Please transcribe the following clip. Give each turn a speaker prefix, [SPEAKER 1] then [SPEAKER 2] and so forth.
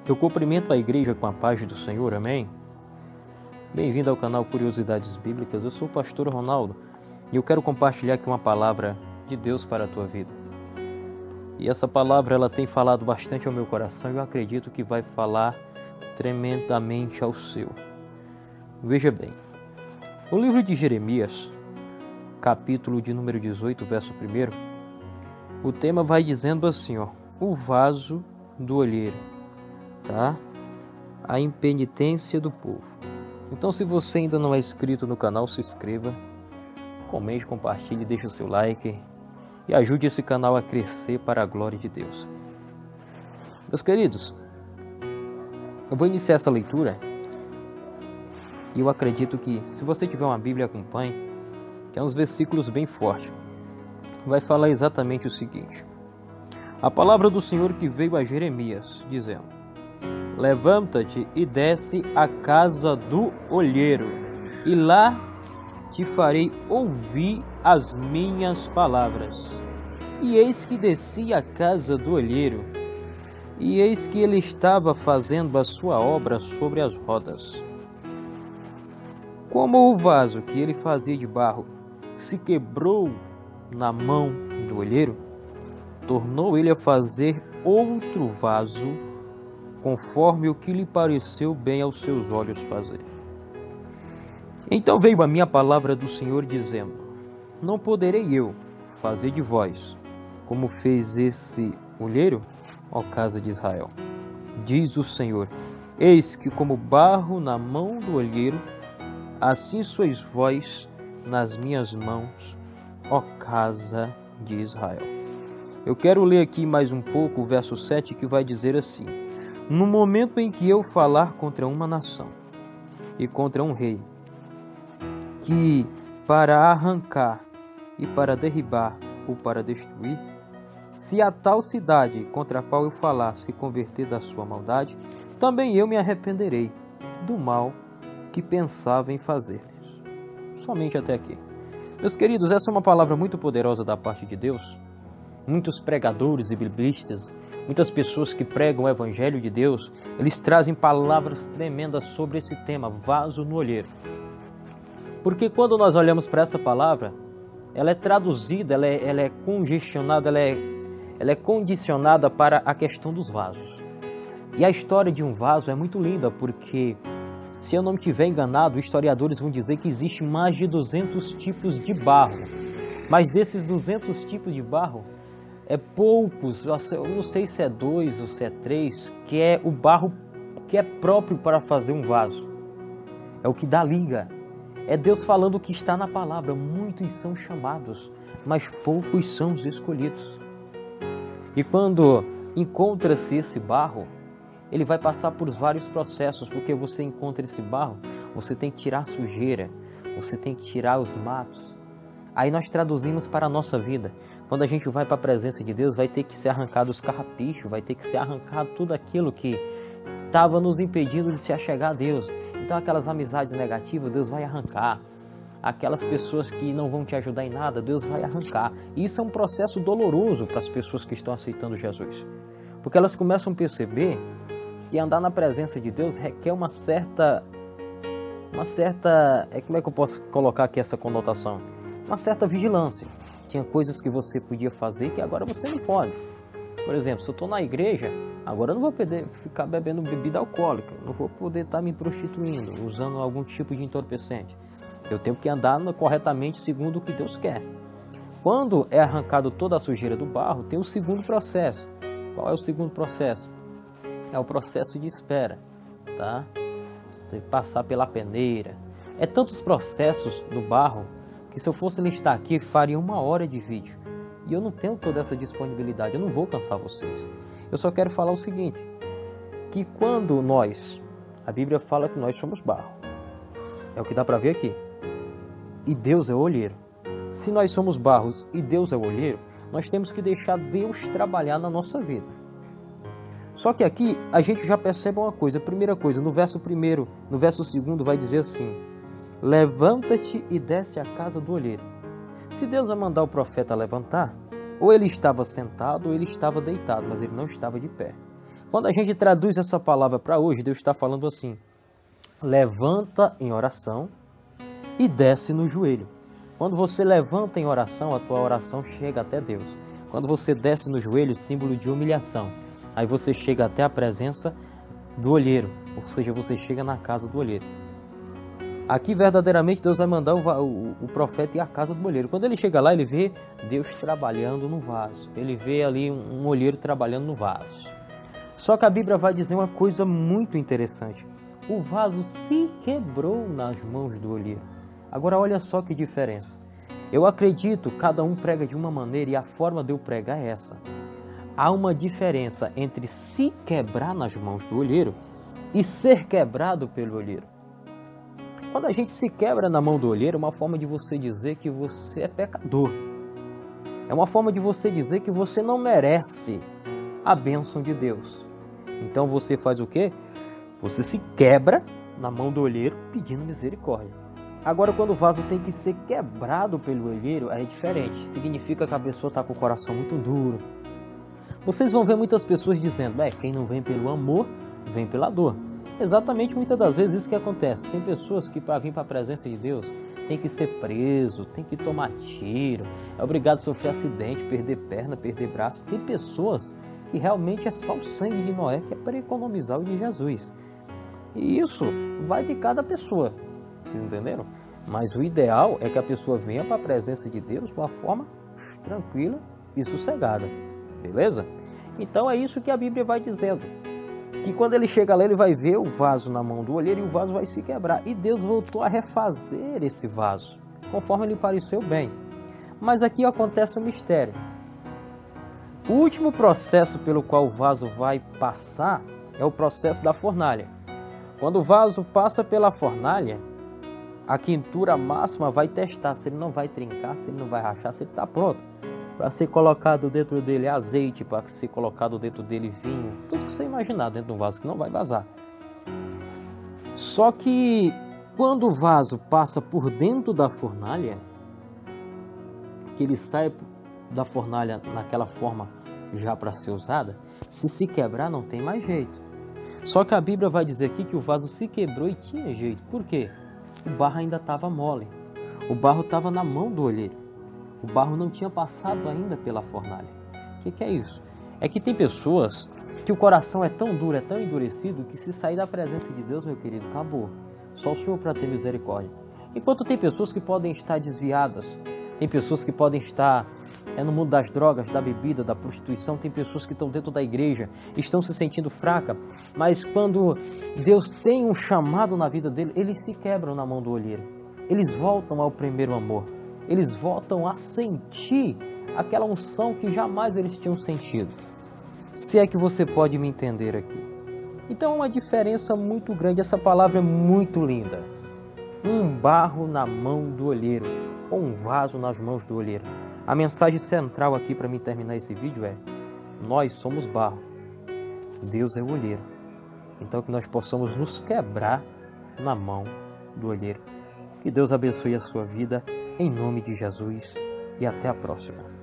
[SPEAKER 1] Eu cumprimento a igreja com a paz do Senhor, amém? Bem-vindo ao canal Curiosidades Bíblicas, eu sou o pastor Ronaldo e eu quero compartilhar aqui uma palavra de Deus para a tua vida. E essa palavra ela tem falado bastante ao meu coração e eu acredito que vai falar tremendamente ao seu. Veja bem, no livro de Jeremias, capítulo de número 18, verso 1, o tema vai dizendo assim, o vaso do olheiro. Tá? A impenitência do povo. Então, se você ainda não é inscrito no canal, se inscreva, comente, compartilhe, deixe o seu like e ajude esse canal a crescer para a glória de Deus. Meus queridos, eu vou iniciar essa leitura e eu acredito que, se você tiver uma Bíblia, acompanhe, que é uns versículos bem fortes. Vai falar exatamente o seguinte: a palavra do Senhor que veio a Jeremias, dizendo: levanta-te e desce à casa do olheiro, e lá te farei ouvir as minhas palavras. E eis que desci à casa do olheiro, e eis que ele estava fazendo a sua obra sobre as rodas. Como o vaso que ele fazia de barro se quebrou na mão do olheiro, tornou ele a fazer outro vaso, conforme o que lhe pareceu bem aos seus olhos fazer. Então veio a minha palavra do Senhor, dizendo: não poderei eu fazer de vós como fez esse olheiro, ó casa de Israel? Diz o Senhor: eis que como barro na mão do olheiro, assim sois vós nas minhas mãos, ó casa de Israel. Eu quero ler aqui mais um pouco o verso 7, que vai dizer assim: no momento em que eu falar contra uma nação e contra um rei, que para arrancar e para derribar ou para destruir, se a tal cidade contra a qual eu falar se converter da sua maldade, também eu me arrependerei do mal que pensava em fazer-lhes. Somente até aqui. Meus queridos, essa é uma palavra muito poderosa da parte de Deus. Muitos pregadores e biblistas, muitas pessoas que pregam o Evangelho de Deus, eles trazem palavras tremendas sobre esse tema, vaso no olheiro. Porque quando nós olhamos para essa palavra, ela é traduzida, ela é congestionada, ela é condicionada para a questão dos vasos. E a história de um vaso é muito linda, porque, se eu não me estiver enganado, historiadores vão dizer que existe mais de 200 tipos de barro. Mas desses 200 tipos de barro, é poucos, eu não sei se é 2 ou se é 3, que é o barro que é próprio para fazer um vaso. É o que dá liga. É Deus falando o que está na palavra. Muitos são chamados, mas poucos são os escolhidos. E quando encontra-se esse barro, ele vai passar por vários processos, porque você encontra esse barro, você tem que tirar a sujeira, você tem que tirar os matos. Aí nós traduzimos para a nossa vida. Quando a gente vai para a presença de Deus, vai ter que ser arrancado os carrapichos, vai ter que ser arrancado tudo aquilo que estava nos impedindo de se achegar a Deus. Então aquelas amizades negativas, Deus vai arrancar. Aquelas pessoas que não vão te ajudar em nada, Deus vai arrancar. E isso é um processo doloroso para as pessoas que estão aceitando Jesus. Porque elas começam a perceber que andar na presença de Deus requer uma certa, como é que eu posso colocar aqui essa conotação? Uma certa vigilância. Tinha coisas que você podia fazer que agora você não pode. Por exemplo, se eu estou na igreja, agora eu não vou poder ficar bebendo bebida alcoólica, não vou poder estar me prostituindo, usando algum tipo de entorpecente. Eu tenho que andar corretamente segundo o que Deus quer. Quando é arrancado toda a sujeira do barro, tem o segundo processo. Qual é o segundo processo? É o processo de espera, tá? Você passar pela peneira. É tantos processos do barro que, se eu fosse listar aqui, faria 1 hora de vídeo. E eu não tenho toda essa disponibilidade, eu não vou cansar vocês. Eu só quero falar o seguinte, que quando a Bíblia fala que nós somos barro. É o que dá para ver aqui. E Deus é o olheiro. Se nós somos barros e Deus é o olheiro, nós temos que deixar Deus trabalhar na nossa vida. Só que aqui a gente já percebe uma coisa. A primeira coisa, no verso 1, no verso 2 vai dizer assim: levanta-te e desce à casa do olheiro. Se Deus vai mandar o profeta levantar, ou ele estava sentado ou ele estava deitado, mas ele não estava de pé. Quando a gente traduz essa palavra para hoje, Deus está falando assim: levanta em oração e desce no joelho. Quando você levanta em oração, a tua oração chega até Deus. Quando você desce no joelho, símbolo de humilhação. Aí você chega até a presença do olheiro, ou seja, você chega na casa do olheiro. Aqui verdadeiramente Deus vai mandar o profeta ir à casa do olheiro. Quando ele chega lá, ele vê Deus trabalhando no vaso. Ele vê ali um olheiro trabalhando no vaso. Só que a Bíblia vai dizer uma coisa muito interessante. O vaso se quebrou nas mãos do olheiro. Agora olha só que diferença. Eu acredito, cada um prega de uma maneira e a forma de eu pregar é essa. Há uma diferença entre se quebrar nas mãos do olheiro e ser quebrado pelo olheiro. Quando a gente se quebra na mão do olheiro, é uma forma de você dizer que você é pecador. É uma forma de você dizer que você não merece a bênção de Deus. Então você faz o quê? Você se quebra na mão do olheiro pedindo misericórdia. Agora, quando o vaso tem que ser quebrado pelo olheiro, é diferente. Significa que a pessoa está com o coração muito duro. Vocês vão ver muitas pessoas dizendo, quem não vem pelo amor, vem pela dor. Exatamente, muitas das vezes isso que acontece. Tem pessoas que para vir para a presença de Deus tem que ser preso, tem que tomar tiro, é obrigado a sofrer acidente, perder perna, perder braço. Tem pessoas que realmente é só o sangue de Noé que é para economizar o de Jesus. E isso vai de cada pessoa, vocês entenderam? Mas o ideal é que a pessoa venha para a presença de Deus de uma forma tranquila e sossegada, beleza? Então é isso que a Bíblia vai dizendo. Que quando ele chega lá, ele vai ver o vaso na mão do olheiro e o vaso vai se quebrar. E Deus voltou a refazer esse vaso, conforme lhe pareceu bem. Mas aqui acontece um mistério. O último processo pelo qual o vaso vai passar é o processo da fornalha. Quando o vaso passa pela fornalha, a quintura máxima vai testar se ele não vai trincar, se ele não vai rachar, se ele está pronto. Para ser colocado dentro dele azeite, para ser colocado dentro dele vinho, tudo que você imaginar dentro de um vaso que não vai vazar. Só que quando o vaso passa por dentro da fornalha, que ele sai da fornalha naquela forma já para ser usada, se quebrar não tem mais jeito. Só que a Bíblia vai dizer aqui que o vaso se quebrou e tinha jeito. Por quê? O barro ainda estava mole. O barro estava na mão do olheiro. O barro não tinha passado ainda pela fornalha. O que é isso? É que tem pessoas que o coração é tão duro, é tão endurecido, que se sair da presença de Deus, meu querido, acabou. Só o Senhor para ter misericórdia. Enquanto tem pessoas que podem estar desviadas, tem pessoas que podem estar no mundo das drogas, da bebida, da prostituição, tem pessoas que estão dentro da igreja, estão se sentindo fracas, mas quando Deus tem um chamado na vida dele, eles se quebram na mão do olheiro. Eles voltam ao primeiro amor. Eles voltam a sentir aquela unção que jamais eles tinham sentido. Se é que você pode me entender aqui. Então é uma diferença muito grande. Essa palavra é muito linda. Um barro na mão do olheiro, ou um vaso nas mãos do olheiro. A mensagem central aqui para mim terminar esse vídeo é: nós somos barro, Deus é o olheiro. Então que nós possamos nos quebrar na mão do olheiro. Que Deus abençoe a sua vida. Em nome de Jesus e até a próxima.